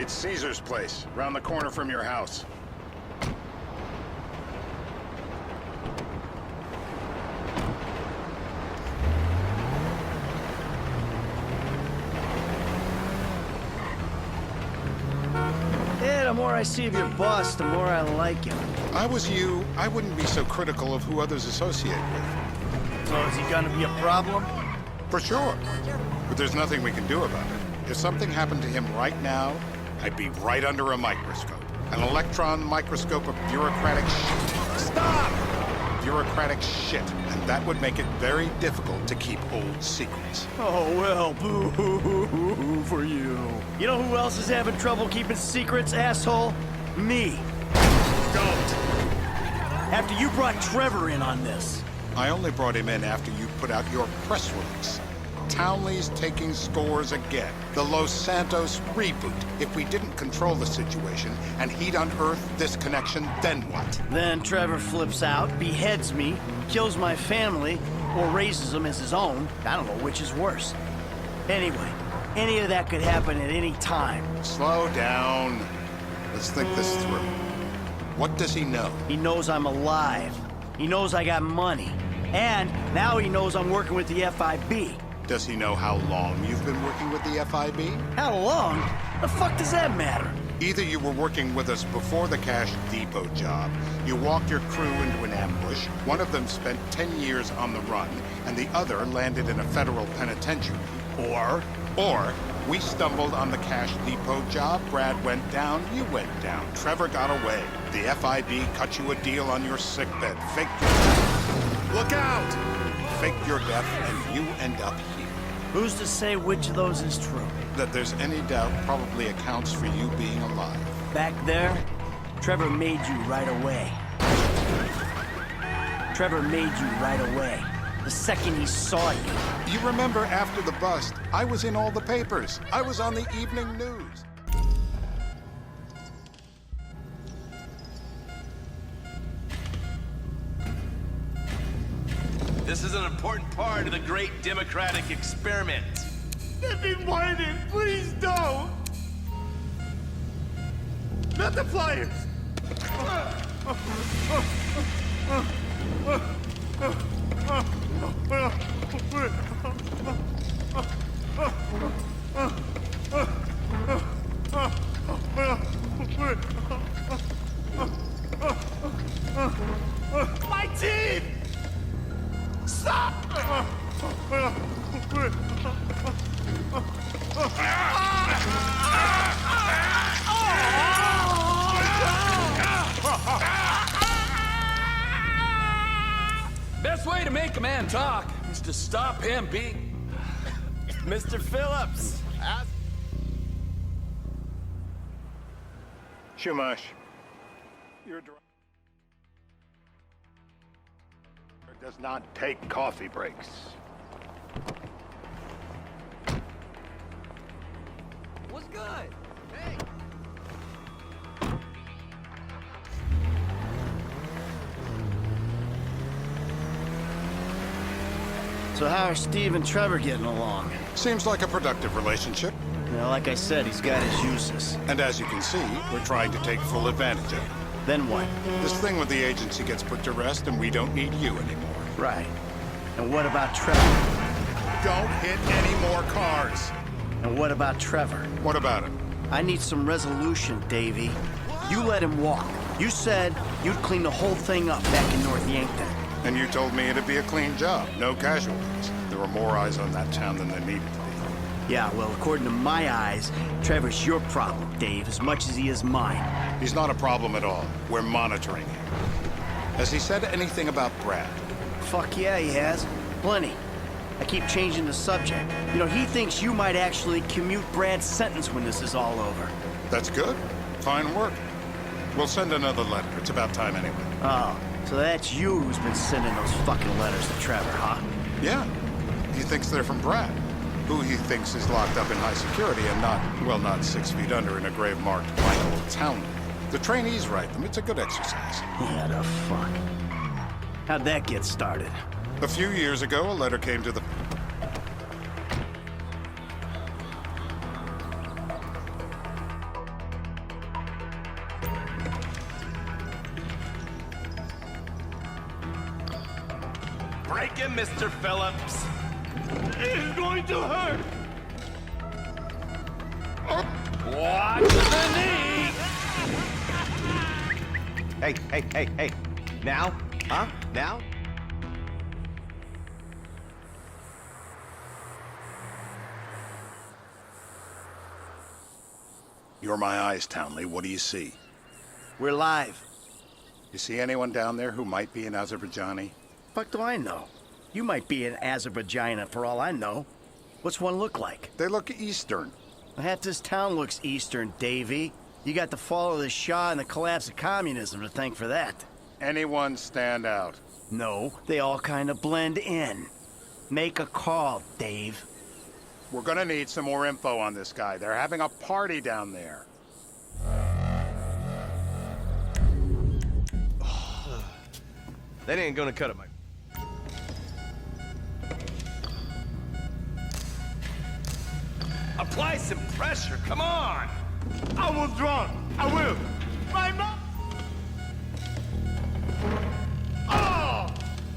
It's Caesar's place, round the corner from your house. Yeah, the more I see of your boss, the more I like him. If I was you, I wouldn't be so critical of who others associate with. So is he gonna be a problem? For sure. But there's nothing we can do about it. If something happened to him right now, I'd be right under a microscope. An electron microscope of bureaucratic shit. Stop! Bureaucratic shit. And that would make it very difficult to keep old secrets. Oh, well, boo-hoo-hoo-hoo for you. You know who else is having trouble keeping secrets, asshole? Me. Don't! After you brought Trevor in on this. I only brought him in after you put out your press release. Townley's taking scores again. The Los Santos reboot. If we didn't control the situation and he'd unearthed this connection, then what? Then Trevor flips out, beheads me, kills my family, or raises them as his own. I don't know which is worse. Anyway, any of that could happen at any time. Slow down. Let's think this through. What does he know? He knows I'm alive. He knows I got money. And now he knows I'm working with the FIB. Does he know how long you've been working with the FIB? How long? The fuck does that matter? Either you were working with us before the Cash Depot job, you walked your crew into an ambush, one of them spent 10 years on the run, and the other landed in a federal penitentiary. Or we stumbled on the Cash Depot job, Brad went down, you went down, Trevor got away. The FIB cut you a deal on your sickbed, faked your death. Look out! Faked your death, and you end up here. Who's to say which of those is true? That there's any doubt probably accounts for you being alive. Back there, Trevor made you right away. Trevor made you right away. The second he saw you. You remember after the bust, I was in all the papers. I was on the evening news. This is an important part of the great democratic experiment. I've been whining. Please don't. Not the flyers. My teeth! Stop! Best way to make a man talk is to stop him being... Mr. Phillips. Shumash, your driver does not take coffee breaks. What's good? Hey. So how are Steve and Trevor getting along? Seems like a productive relationship. You know, like I said, he's got his uses. And as you can see, we're trying to take full advantage of it. Then what? This thing with the agency gets put to rest and we don't need you anymore. Right. And what about Trevor? Don't hit any more cars. And what about Trevor? What about him? I need some resolution, Davey. You let him walk. You said you'd clean the whole thing up back in North Yankton. And you told me it'd be a clean job, no casualties. There were more eyes on that town than there needed to be. Yeah, well, according to my eyes, Trevor's your problem, Dave, as much as he is mine. He's not a problem at all. We're monitoring him. Has he said anything about Brad? Fuck yeah, he has. Plenty. I keep changing the subject. You know, he thinks you might actually commute Brad's sentence when this is all over. That's good. Fine work. We'll send another letter. It's about time anyway. Oh, so that's you who's been sending those fucking letters to Trevor, huh? Yeah. He thinks they're from Brad, who he thinks is locked up in high security and not, well, not 6 feet under in a grave marked Michael Townley. The trainees write them. It's a good exercise. Yeah, the fuck. How'd that get started? A few years ago, a letter came to the... break him, Mr. Phillips. It's going to hurt. Watch the knee. Hey. Now? Huh? Now? You're my eyes, Townley. What do you see? We're live. You see anyone down there who might be an Azerbaijani? Fuck do I know? You might be an Azerbaijana for all I know. What's one look like? They look Eastern. Half this town looks Eastern, Davy. You got the fall of the Shah and the collapse of communism to thank for that. Anyone stand out? No, they all kind of blend in. Make a call, Dave. We're gonna need some more info on this guy. They're having a party down there. That ain't gonna cut it, Mike. Apply some pressure, come on. I was wrong. I will. My mom. Oh!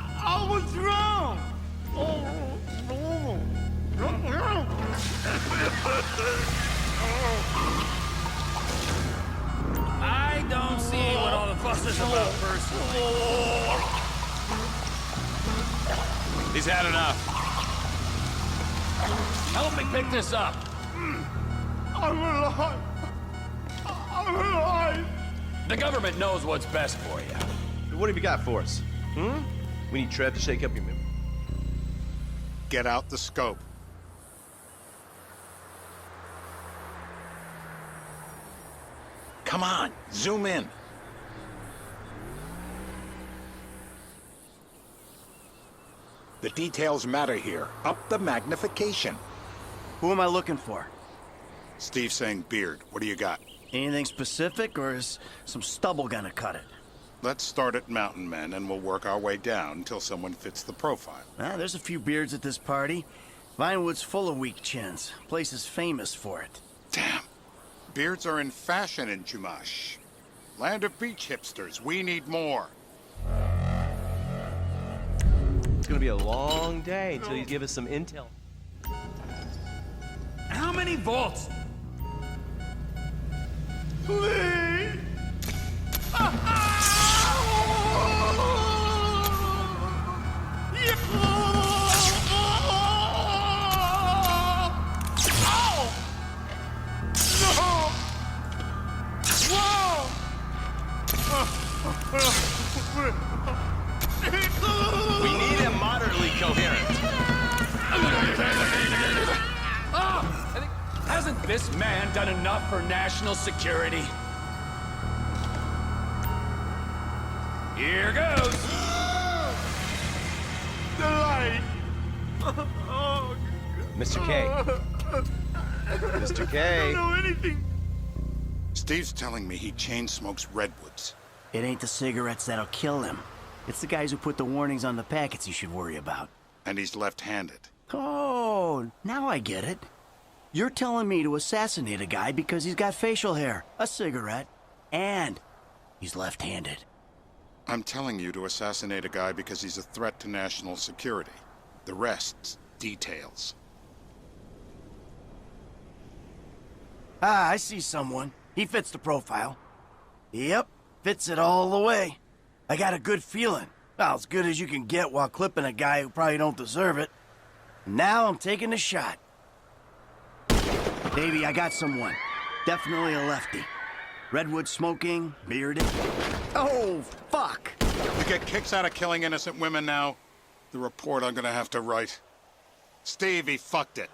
I was wrong. I don't see what all the fuss is about, personally. He's had enough. Help me pick this up. I'm alive. I'm alive. The government knows what's best for you. What have you got for us? We need Trev to shake up your memory. Get out the scope. Come on, zoom in. The details matter here. Up the magnification. Who am I looking for? Steve saying beard. What do you got? Anything specific, or is some stubble gonna cut it? Let's start at Mountain Men, and we'll work our way down until someone fits the profile. There's a few beards at this party. Vinewood's full of weak chins. Place is famous for it. Damn. Beards are in fashion in Chumash. Land of beach hipsters. We need more. It's gonna be a long day until you give us some intel. How many volts? Please. We need him moderately coherent. Hasn't this man done enough for national security? Here goes. The light. Mr. K. Mr. I K. don't know anything. Steve's telling me he chain smokes redwoods. It ain't the cigarettes that'll kill him. It's the guys who put the warnings on the packets you should worry about. And he's left-handed. Oh, now I get it. You're telling me to assassinate a guy because he's got facial hair, a cigarette, and he's left-handed. I'm telling you to assassinate a guy because he's a threat to national security. The rest's details. I see someone. He fits the profile. Yep, fits it all the way. I got a good feeling. Well, as good as you can get while clipping a guy who probably don't deserve it. Now I'm taking the shot. Davey, I got someone. Definitely a lefty. Redwood smoking, bearded. Oh, fuck! You get kicks out of killing innocent women now? The report I'm gonna have to write. Steve, he fucked it.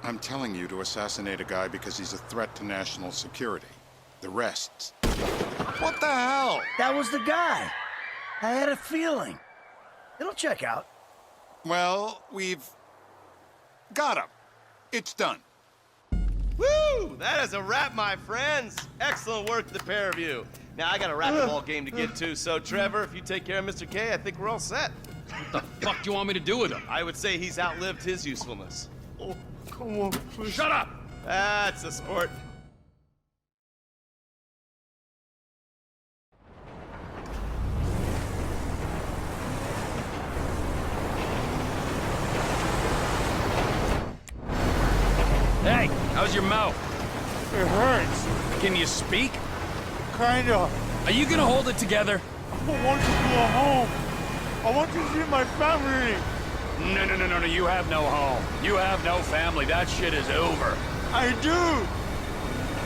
I'm telling you to assassinate a guy because he's a threat to national security. The rest's... What the hell? That was the guy. I had a feeling. It'll check out. Well, we've... got him. It's done. Woo! That is a wrap, my friends. Excellent work, the pair of you. Now, I got a racquetball game to get to, so Trevor, if you take care of Mr. K, I think we're all set. What the fuck do you want me to do with him? I would say he's outlived his usefulness. Come on, please. Shut up! That's a sport. Hey, how's your mouth? It hurts. Can you speak? Kinda. Are you gonna hold it together? I want to go home. I want to see my family. No, you have no home. You have no family. That shit is over. I do.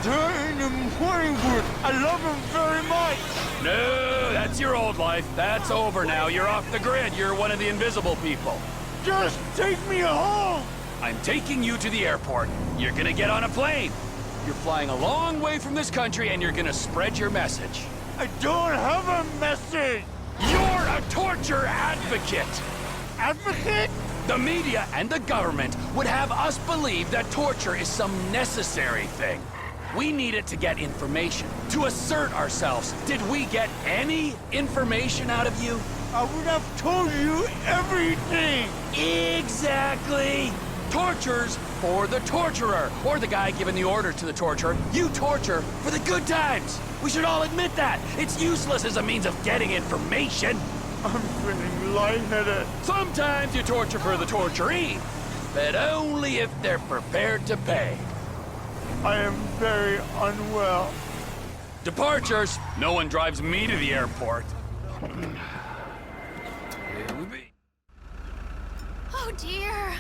They're in the morning wood. I love them very much. No, that's your old life. That's over now. You're off the grid. You're one of the invisible people. Just take me home. I'm taking you to the airport. You're gonna get on a plane. You're flying a long way from this country and you're gonna spread your message. I don't have a message. You're a torture advocate! Advocate? The media and the government would have us believe that torture is some necessary thing. We need it to get information, to assert ourselves. Did we get any information out of you? I would have told you everything. Exactly! Torture's for the torturer, or the guy giving the order to the torturer. You torture for the good times. We should all admit that. It's useless as a means of getting information. I'm feeling lightheaded. Sometimes you torture for the torturee, but only if they're prepared to pay. I am very unwell. Departures. No one drives me to the airport. Oh dear.